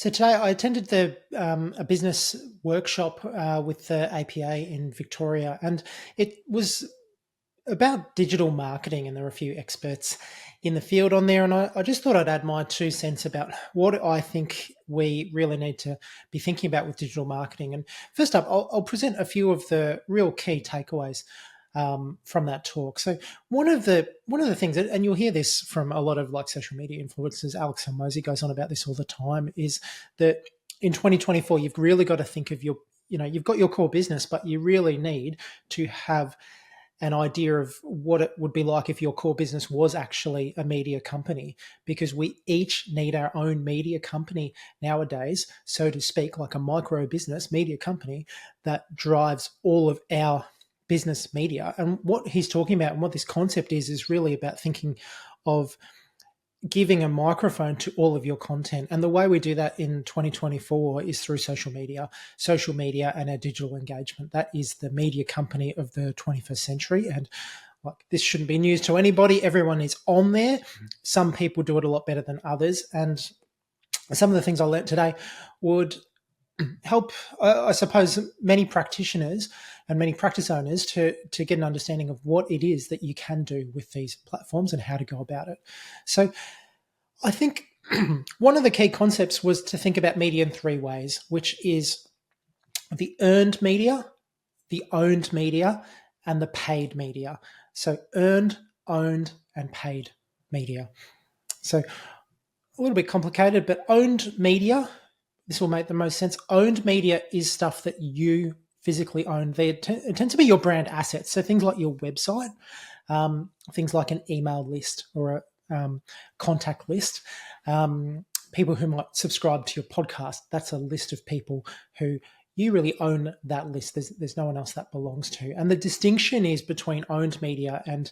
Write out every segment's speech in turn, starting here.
So today I attended a business workshop with the APA in Victoria, and it was about digital marketing, and there were a few experts in the field on there. And I just thought I'd add my 2 cents about what I think we really need to be thinking about with digital marketing. And first up, I'll present a few of the real key takeaways from that talk. So one of the things, and you'll hear this from a lot of like social media influencers, Alex Hormozy goes on about this all the time, is that in 2024 you've really got to think of you've got your core business, but you really need to have an idea of what it would be like if your core business was actually a media company, because we each need our own media company nowadays, so to speak, like a micro business media company that drives all of our business media. And what he's talking about and what this concept is really about thinking of giving a microphone to all of your content. And the way we do that in 2024 is through social media and our digital engagement. That is the media company of the 21st century. And like, this shouldn't be news to anybody. Everyone is on there. Some people do it a lot better than others. And some of the things I learned today would help, I suppose, many practitioners and many practice owners to get an understanding of what it is that you can do with these platforms and how to go about it. So I think one of the key concepts was to think about media in 3 ways, which is the earned media, the owned media, and the paid media. So earned, owned, and paid media. So a little bit complicated, but owned media, this will make the most sense. Owned media is stuff that you physically own. It tends to be your brand assets. So things like your website, things like an email list or a contact list, people who might subscribe to your podcast. That's a list of people who you really own that list. There's no one else that belongs to. And the distinction is between owned media and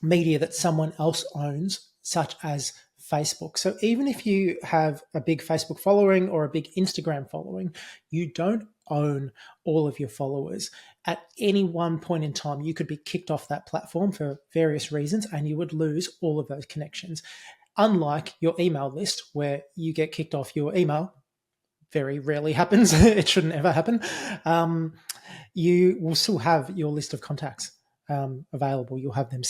media that someone else owns, such as Facebook. So even if you have a big Facebook following or a big Instagram following, you don't own all of your followers. At any one point in time, you could be kicked off that platform for various reasons and you would lose all of those connections. Unlike your email list, where you get kicked off your email, very rarely happens. It shouldn't ever happen. You will still have your list of contacts available. You'll have them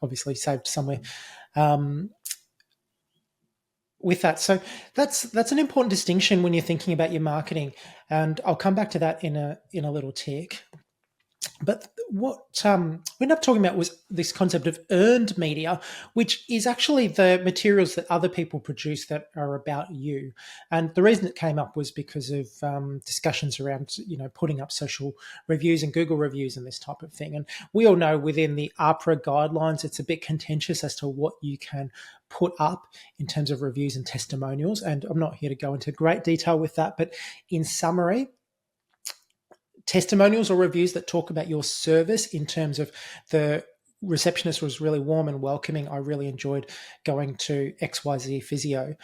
obviously saved somewhere. With that. So that's an important distinction when you're thinking about your marketing. And I'll come back to that in a little tick. But what we ended up talking about was this concept of earned media, which is actually the materials that other people produce that are about you. And the reason it came up was because of discussions around, putting up social reviews and Google reviews and this type of thing. And we all know within the APA guidelines, it's a bit contentious as to what you can put up in terms of reviews and testimonials. And I'm not here to go into great detail with that, but in summary, testimonials or reviews that talk about your service in terms of the receptionist was really warm and welcoming. I really enjoyed going to XYZ Physio.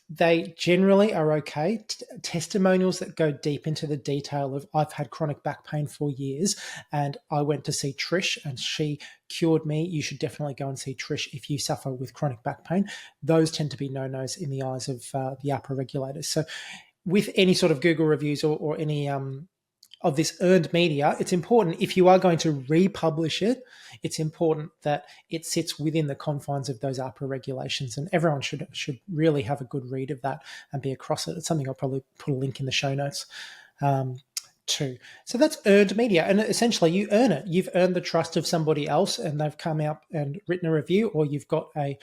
They generally are okay. Testimonials that go deep into the detail of I've had chronic back pain for years and I went to see Trish and she cured me. You should definitely go and see Trish if you suffer with chronic back pain. Those tend to be no-nos in the eyes of the APA regulators. So with any sort of Google reviews or any of this earned media, it's important if you are going to republish it, it's important that it sits within the confines of those APA regulations, and everyone should really have a good read of that and be across it. It's something I'll probably put a link in the show notes too. So that's earned media, and essentially you earn it. You've earned the trust of somebody else and they've come out and written a review, or you've got a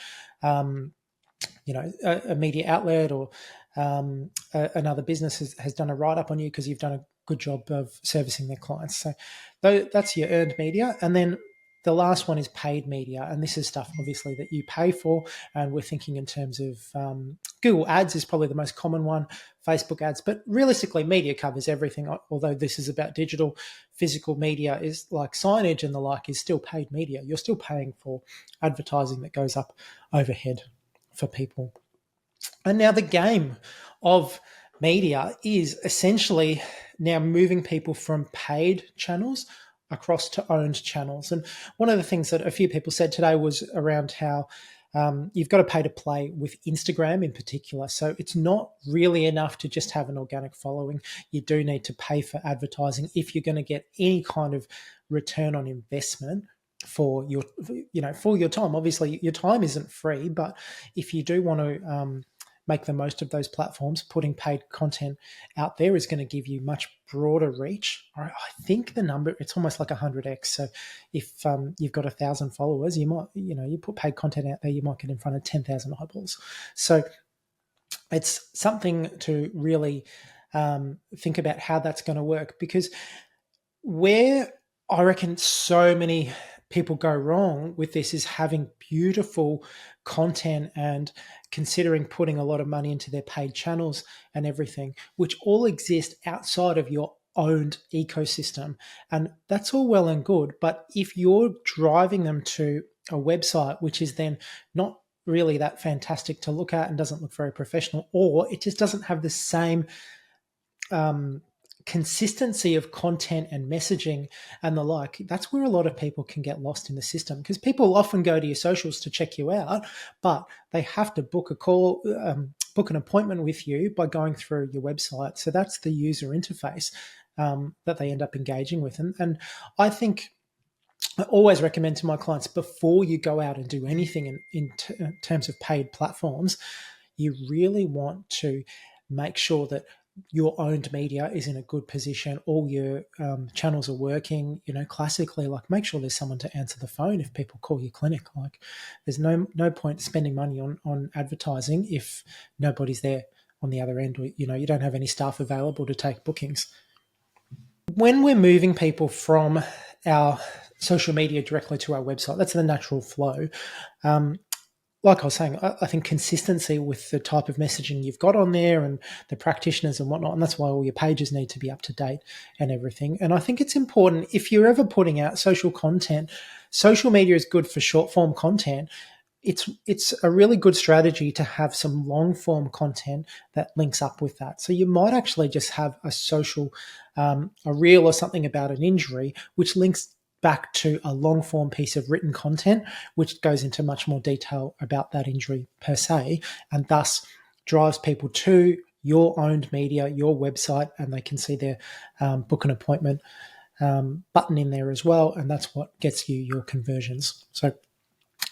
media outlet or another business has done a write-up on you because you've done a good job of servicing their clients. So that's your earned media. And then the last one is paid media. And this is stuff, obviously, that you pay for. And we're thinking in terms of Google Ads is probably the most common one, Facebook ads. But realistically, media covers everything. Although this is about digital, physical media is like signage and the like is still paid media. You're still paying for advertising that goes up overhead for people. And now the game of media is essentially now moving people from paid channels across to owned channels. And one of the things that a few people said today was around how you've got to pay to play with Instagram in particular. So it's not really enough to just have an organic following. You do need to pay for advertising if you're going to get any kind of return on investment for your, for your time. Obviously, your time isn't free, but if you do want to make the most of those platforms, putting paid content out there is going to give you much broader reach. I think the number, it's almost like 100x. So if you've got 1,000 followers, you might, you put paid content out there, you might get in front of 10,000 eyeballs. So it's something to really think about how that's going to work, because where I reckon so many people go wrong with this is having beautiful content and considering putting a lot of money into their paid channels and everything, which all exist outside of your owned ecosystem. And that's all well and good. But if you're driving them to a website, which is then not really that fantastic to look at and doesn't look very professional, or it just doesn't have the same consistency of content and messaging and the like, that's where a lot of people can get lost in the system, because people often go to your socials to check you out, but they have to book a call, book an appointment with you by going through your website. So that's the user interface that they end up engaging with. And I think I always recommend to my clients, before you go out and do anything in terms of paid platforms, you really want to make sure that your owned media is in a good position. All your channels are working, classically, like make sure there's someone to answer the phone if people call your clinic. Like there's no point spending money on advertising if nobody's there on the other end, or, you don't have any staff available to take bookings. When we're moving people from our social media directly to our website, that's the natural flow. Like I was saying, I think consistency with the type of messaging you've got on there and the practitioners and whatnot, and that's why all your pages need to be up to date and everything. And I think it's important, if you're ever putting out social content, social media is good for short form content. It's a really good strategy to have some long form content that links up with that. So you might actually just have a social, a reel or something about an injury, which links back to a long form piece of written content, which goes into much more detail about that injury per se, and thus drives people to your owned media, your website, and they can see their book an appointment button in there as well. And that's what gets you your conversions. So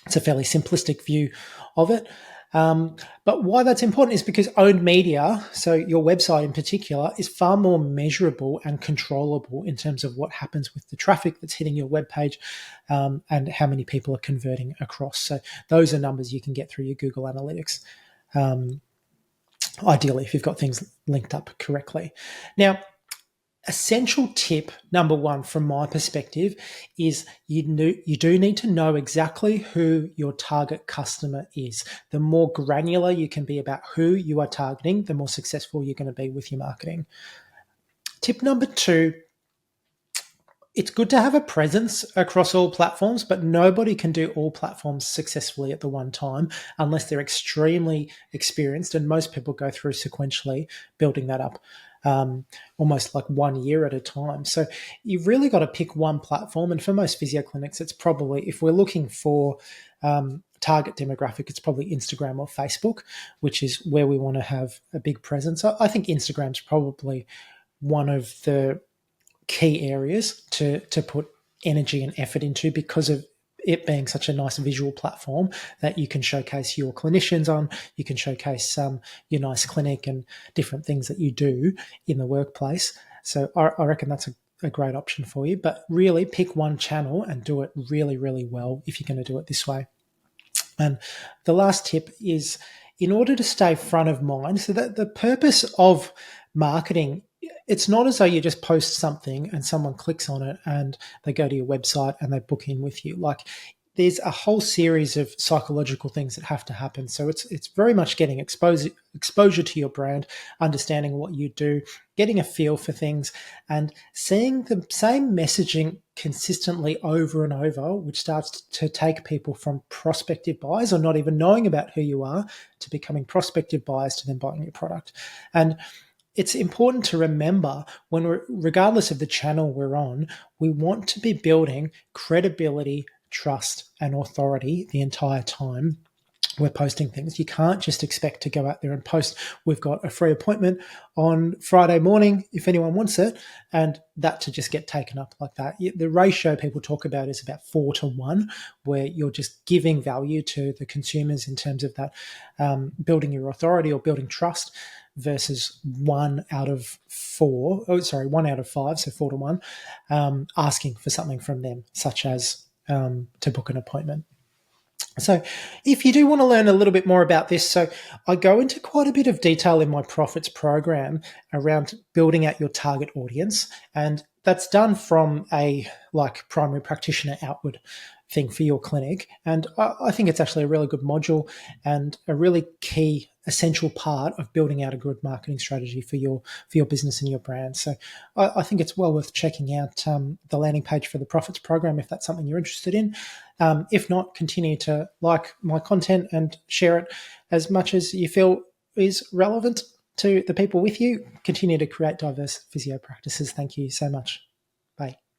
it's a fairly simplistic view of it. But why that's important is because owned media, so your website in particular, is far more measurable and controllable in terms of what happens with the traffic that's hitting your webpage and how many people are converting across. So those are numbers you can get through your Google Analytics, ideally, if you've got things linked up correctly. Now, essential tip number one from my perspective is you do need to know exactly who your target customer is. The more granular you can be about who you are targeting, the more successful you're going to be with your marketing. Tip number two, it's good to have a presence across all platforms, but nobody can do all platforms successfully at the one time unless they're extremely experienced, and most people go through sequentially building that up. Almost like 1 year at a time. So you've really got to pick one platform. And for most physio clinics, it's probably, if we're looking for target demographic, it's probably Instagram or Facebook, which is where we want to have a big presence. I think Instagram's probably one of the key areas to put energy and effort into, because of it being such a nice visual platform that you can showcase your clinicians on, you can showcase your nice clinic and different things that you do in the workplace. So I reckon that's a great option for you. But really pick one channel and do it really, really well if you're going to do it this way. And the last tip is, in order to stay front of mind, so that the purpose of marketing, it's not as though you just post something and someone clicks on it and they go to your website and they book in with you. Like, there's a whole series of psychological things that have to happen. So it's very much getting exposure to your brand, understanding what you do, getting a feel for things, and seeing the same messaging consistently over and over, which starts to take people from prospective buyers or not even knowing about who you are to becoming prospective buyers to then buying your product. And it's important to remember, regardless of the channel we're on, we want to be building credibility, trust, and authority the entire time. we're posting things. You can't just expect to go out there and post, we've got a free appointment on Friday morning if anyone wants it, and that to just get taken up like that. The ratio people talk about is about 4-1, where you're just giving value to the consumers in terms of that, building your authority or building trust, versus 1 out of 5, so 4-1, asking for something from them, such as to book an appointment. So if you do want to learn a little bit more about this, so I go into quite a bit of detail in my Profits program around building out your target audience. And that's done from a primary practitioner outward thing for your clinic. And I think it's actually a really good module and a really key essential part of building out a good marketing strategy for your business and your brand. So I think it's well worth checking out the landing page for the Profits program if that's something you're interested in. If not, continue to like my content and share it as much as you feel is relevant to the people with you. Continue to create diverse physio practices. Thank you so much. Bye.